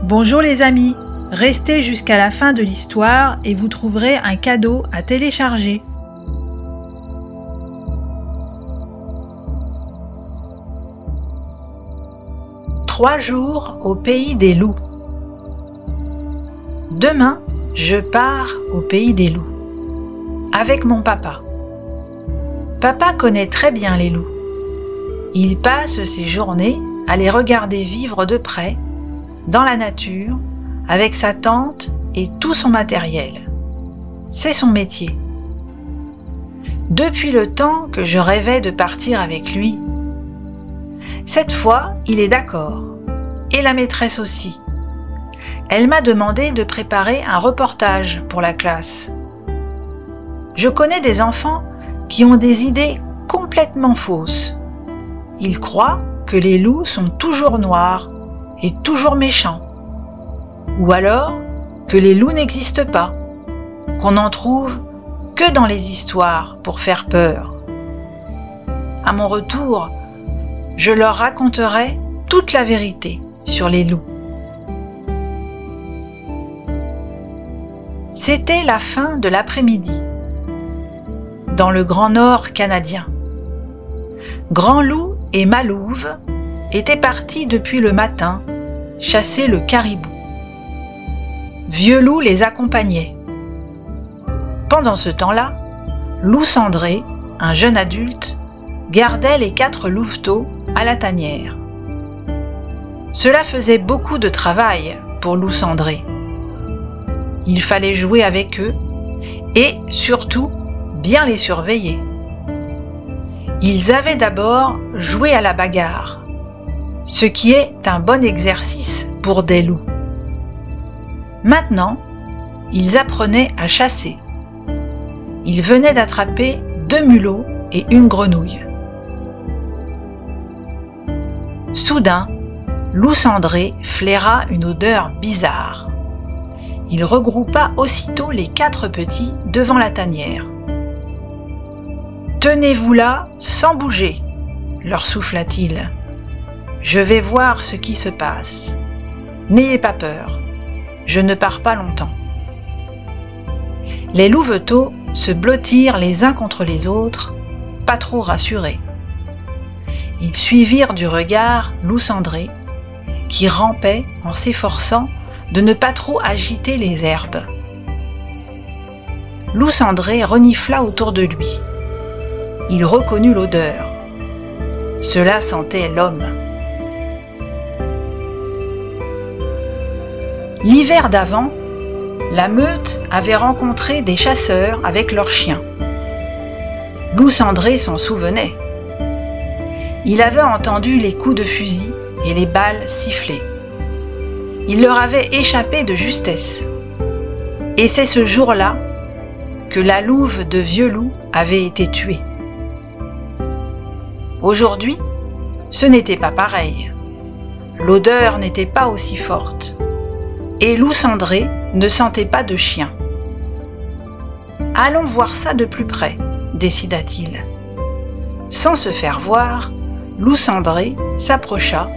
Bonjour les amis, restez jusqu'à la fin de l'histoire et vous trouverez un cadeau à télécharger. Trois jours au pays des loups. Demain, je pars au pays des loups avec mon papa. Papa connaît très bien les loups. Il passe ses journées à les regarder vivre de près, dans la nature, avec sa tente et tout son matériel. C'est son métier. Depuis le temps que je rêvais de partir avec lui. Cette fois, il est d'accord, et la maîtresse aussi. Elle m'a demandé de préparer un reportage pour la classe. Je connais des enfants qui ont des idées complètement fausses. Ils croient que les loups sont toujours noirs et toujours méchants. Ou alors que les loups n'existent pas, qu'on n'en trouve que dans les histoires pour faire peur. À mon retour, je leur raconterai toute la vérité sur les loups. C'était la fin de l'après-midi, dans le Grand Nord canadien. Grand Loup et Malouve étaient partis depuis le matin chasser le caribou. Vieux Loup les accompagnait. Pendant ce temps-là, Loup Cendré, un jeune adulte, gardait les 4 louveteaux à la tanière. Cela faisait beaucoup de travail pour Loup Cendré. Il fallait jouer avec eux et, surtout, bien les surveiller. Ils avaient d'abord joué à la bagarre, ce qui est un bon exercice pour des loups. Maintenant, ils apprenaient à chasser. Ils venaient d'attraper 2 mulots et une grenouille. Soudain, Loup Cendré flaira une odeur bizarre. Il regroupa aussitôt les 4 petits devant la tanière. « Tenez-vous là sans bouger » leur souffla-t-il. « Je vais voir ce qui se passe. N'ayez pas peur, je ne pars pas longtemps. » Les louveteaux se blottirent les uns contre les autres, pas trop rassurés. Ils suivirent du regard Loup Cendré, qui rampait en s'efforçant de ne pas trop agiter les herbes. Loup Cendré renifla autour de lui. Il reconnut l'odeur. Cela sentait l'homme. L'hiver d'avant, la meute avait rencontré des chasseurs avec leurs chiens. Loup Cendré s'en souvenait. Il avait entendu les coups de fusil et les balles siffler. Il leur avait échappé de justesse. Et c'est ce jour-là que la louve de Vieux Loup avait été tuée. Aujourd'hui, ce n'était pas pareil. L'odeur n'était pas aussi forte. Et Loup Cendré ne sentait pas de chien. « Allons voir ça de plus près », décida-t-il. Sans se faire voir, Loup Cendré s'approcha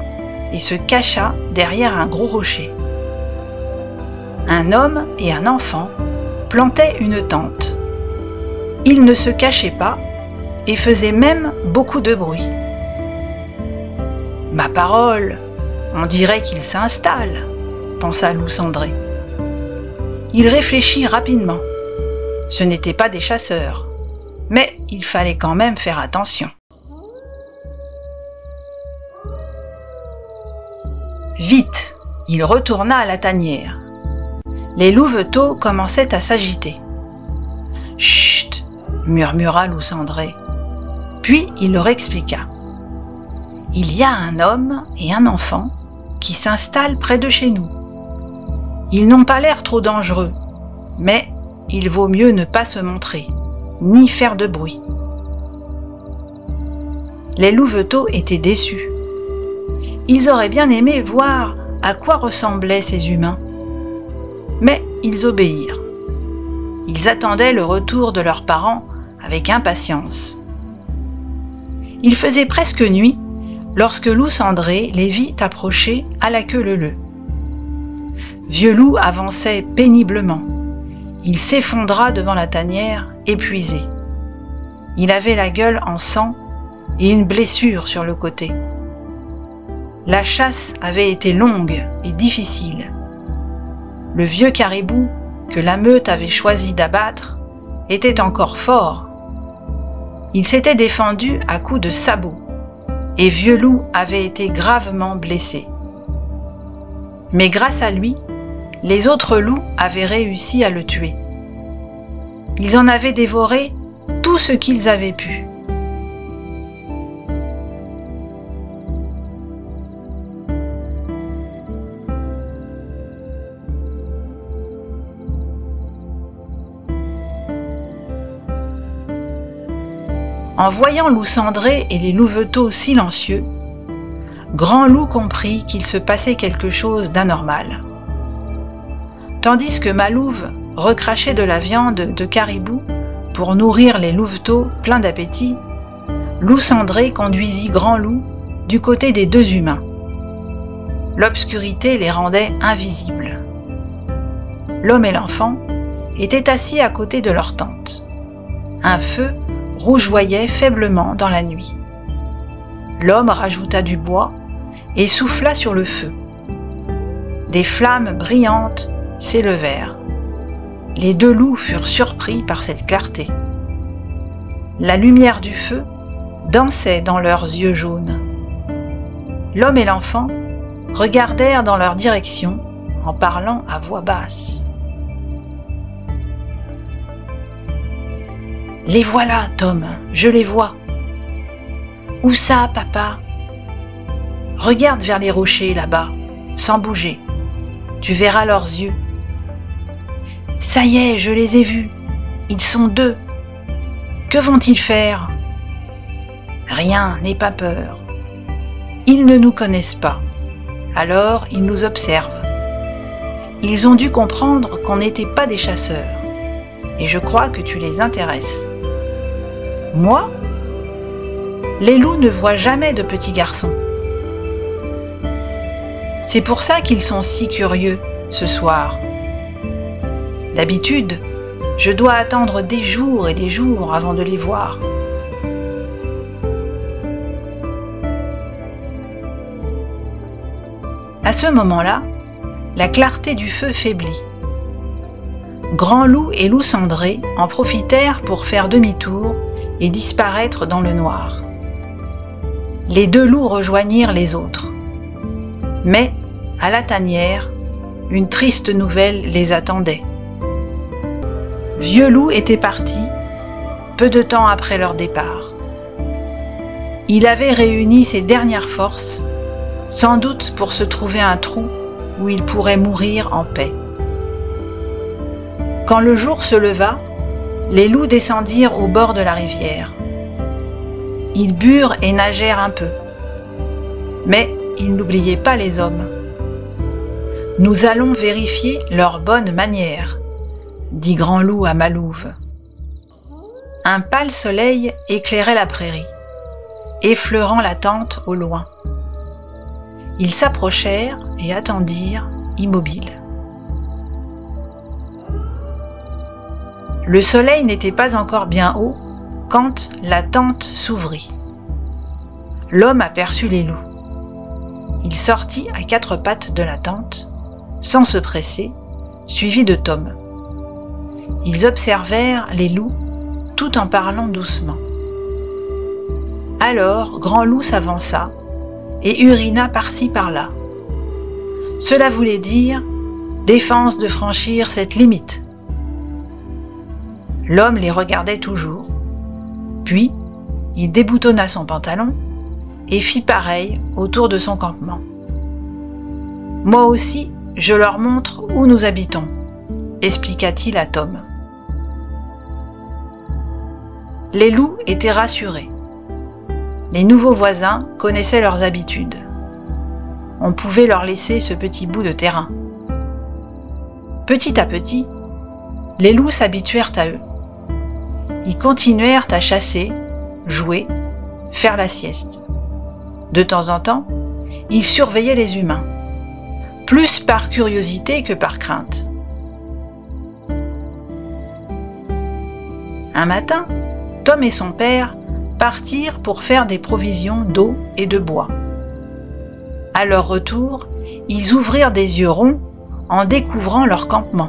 et se cacha derrière un gros rocher. Un homme et un enfant plantaient une tente. Ils ne se cachaient pas et faisaient même beaucoup de bruit. « Ma parole, on dirait qu'ils s'installent », pensa Loup Cendré. Il réfléchit rapidement. Ce n'étaient pas des chasseurs, mais il fallait quand même faire attention. Vite, il retourna à la tanière. Les louveteaux commençaient à s'agiter. « Chut !» murmura Loup Cendré. Puis il leur expliqua. « Il y a un homme et un enfant qui s'installent près de chez nous. Ils n'ont pas l'air trop dangereux, mais il vaut mieux ne pas se montrer, ni faire de bruit. » Les louveteaux étaient déçus. Ils auraient bien aimé voir à quoi ressemblaient ces humains. Mais ils obéirent. Ils attendaient le retour de leurs parents avec impatience. Il faisait presque nuit lorsque Loup Cendré les vit approcher à la queue leu-leu. Vieux Loup avançait péniblement. Il s'effondra devant la tanière, épuisé. Il avait la gueule en sang et une blessure sur le côté. La chasse avait été longue et difficile. Le vieux caribou que la meute avait choisi d'abattre était encore fort. Il s'était défendu à coups de sabot et Vieux Loup avait été gravement blessé. Mais grâce à lui, les autres loups avaient réussi à le tuer. Ils en avaient dévoré tout ce qu'ils avaient pu. En voyant Loup Cendré et les louveteaux silencieux, Grand Loup comprit qu'il se passait quelque chose d'anormal. Tandis que Malouve recrachait de la viande de caribou pour nourrir les louveteaux pleins d'appétit, Loup Cendré conduisit Grand Loup du côté des deux humains. L'obscurité les rendait invisibles. L'homme et l'enfant étaient assis à côté de leur tente. Un feu rougeoyait faiblement dans la nuit. L'homme rajouta du bois et souffla sur le feu. Des flammes brillantes s'élevèrent. Les deux loups furent surpris par cette clarté. La lumière du feu dansait dans leurs yeux jaunes. L'homme et l'enfant regardèrent dans leur direction en parlant à voix basse. « Les voilà, Tom, je les vois. »« Où ça, papa ?»« Regarde vers les rochers là-bas, sans bouger. Tu verras leurs yeux. »« Ça y est, je les ai vus. Ils sont deux. Que vont-ils faire ?»« Rien, n'aie pas peur. Ils ne nous connaissent pas. Alors ils nous observent. Ils ont dû comprendre qu'on n'était pas des chasseurs. Et je crois que tu les intéresses. » Moi ? Les loups ne voient jamais de petits garçons. C'est pour ça qu'ils sont si curieux ce soir. D'habitude, je dois attendre des jours et des jours avant de les voir. À ce moment-là, la clarté du feu faiblit. Grand Loup et Loup Cendré en profitèrent pour faire demi-tour et disparaître dans le noir. Les deux loups rejoignirent les autres. Mais, à la tanière, une triste nouvelle les attendait. Vieux Loup était parti, peu de temps après leur départ. Il avait réuni ses dernières forces, sans doute pour se trouver un trou où il pourrait mourir en paix. Quand le jour se leva, les loups descendirent au bord de la rivière. Ils burent et nagèrent un peu. Mais ils n'oubliaient pas les hommes. « Nous allons vérifier leurs bonnes manières, » dit Grand Loup à Malouve. Un pâle soleil éclairait la prairie, effleurant la tente au loin. Ils s'approchèrent et attendirent, immobiles. Le soleil n'était pas encore bien haut quand la tente s'ouvrit. L'homme aperçut les loups. Il sortit à quatre pattes de la tente, sans se presser, suivi de Tom. Ils observèrent les loups tout en parlant doucement. Alors Grand Loup s'avança et urina par-ci par-là. Cela voulait dire défense de franchir cette limite. L'homme les regardait toujours. Puis, il déboutonna son pantalon et fit pareil autour de son campement. « Moi aussi, je leur montre où nous habitons, » expliqua-t-il à Tom. Les loups étaient rassurés. Les nouveaux voisins connaissaient leurs habitudes. On pouvait leur laisser ce petit bout de terrain. Petit à petit, les loups s'habituèrent à eux. Ils continuèrent à chasser, jouer, faire la sieste. De temps en temps, ils surveillaient les humains. plus par curiosité que par crainte. Un matin, Tom et son père partirent pour faire des provisions d'eau et de bois. À leur retour, ils ouvrirent des yeux ronds en découvrant leur campement.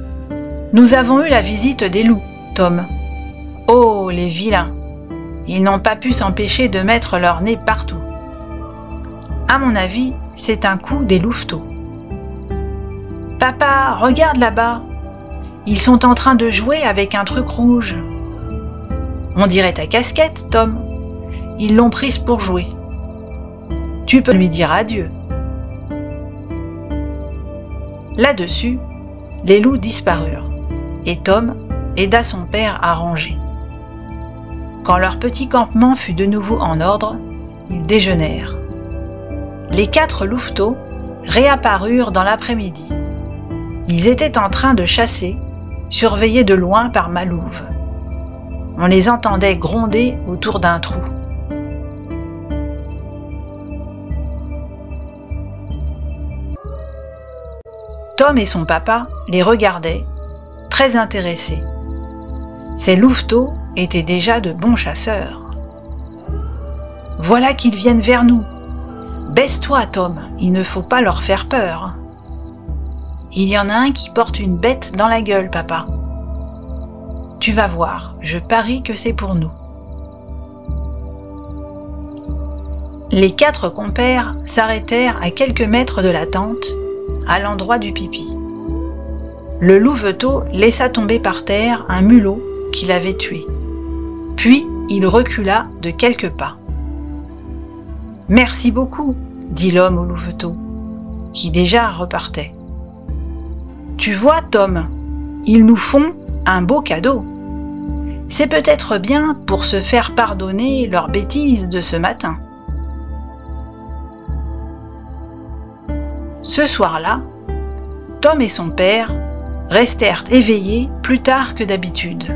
« Nous avons eu la visite des loups, Tom. Oh, les vilains! Ils n'ont pas pu s'empêcher de mettre leur nez partout. À mon avis, c'est un coup des louveteaux. Papa, regarde là-bas. Ils sont en train de jouer avec un truc rouge. On dirait ta casquette, Tom. Ils l'ont prise pour jouer. Tu peux lui dire adieu. » Là-dessus, les loups disparurent et Tom aida son père à ranger. Quand leur petit campement fut de nouveau en ordre, ils déjeunèrent. Les 4 louveteaux réapparurent dans l'après-midi. Ils étaient en train de chasser, surveillés de loin par Malouve. On les entendait gronder autour d'un trou. Tom et son papa les regardaient, très intéressés. Ces louveteaux étaient déjà de bons chasseurs. « Voilà qu'ils viennent vers nous. Baisse-toi, Tom, il ne faut pas leur faire peur. Il y en a un qui porte une bête dans la gueule, papa. Tu vas voir, je parie que c'est pour nous. » Les 4 compères s'arrêtèrent à quelques mètres de la tente, à l'endroit du pipi. Le louveteau laissa tomber par terre un mulot qu'il avait tué. Puis il recula de quelques pas. « Merci beaucoup, » dit l'homme au louveteau, qui déjà repartait. « Tu vois, Tom, ils nous font un beau cadeau. C'est peut-être bien pour se faire pardonner leurs bêtises de ce matin. » Ce soir-là, Tom et son père restèrent éveillés plus tard que d'habitude.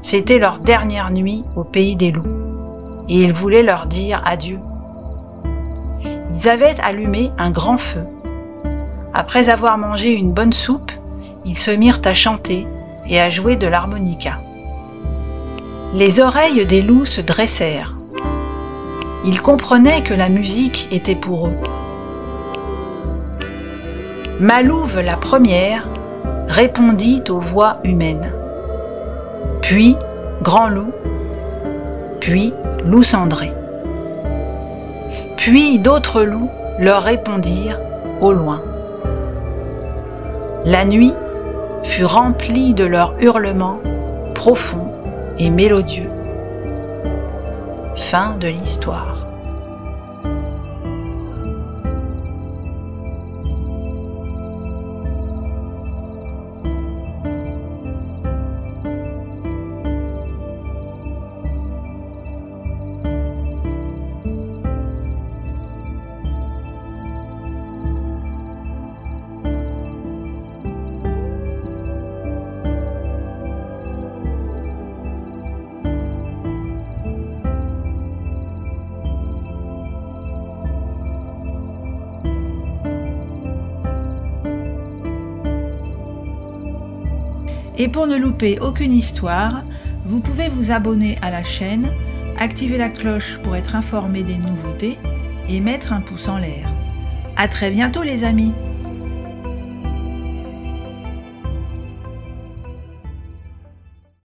C'était leur dernière nuit au pays des loups, et ils voulaient leur dire adieu. Ils avaient allumé un grand feu. Après avoir mangé une bonne soupe, ils se mirent à chanter et à jouer de l'harmonica. Les oreilles des loups se dressèrent. Ils comprenaient que la musique était pour eux. Malouve, la première, répondit aux voix humaines. Puis Grand Loup, puis Loup Cendré. Puis d'autres loups leur répondirent au loin. La nuit fut remplie de leurs hurlements profonds et mélodieux. Fin de l'histoire. Et pour ne louper aucune histoire, vous pouvez vous abonner à la chaîne, activer la cloche pour être informé des nouveautés et mettre un pouce en l'air. À très bientôt les amis!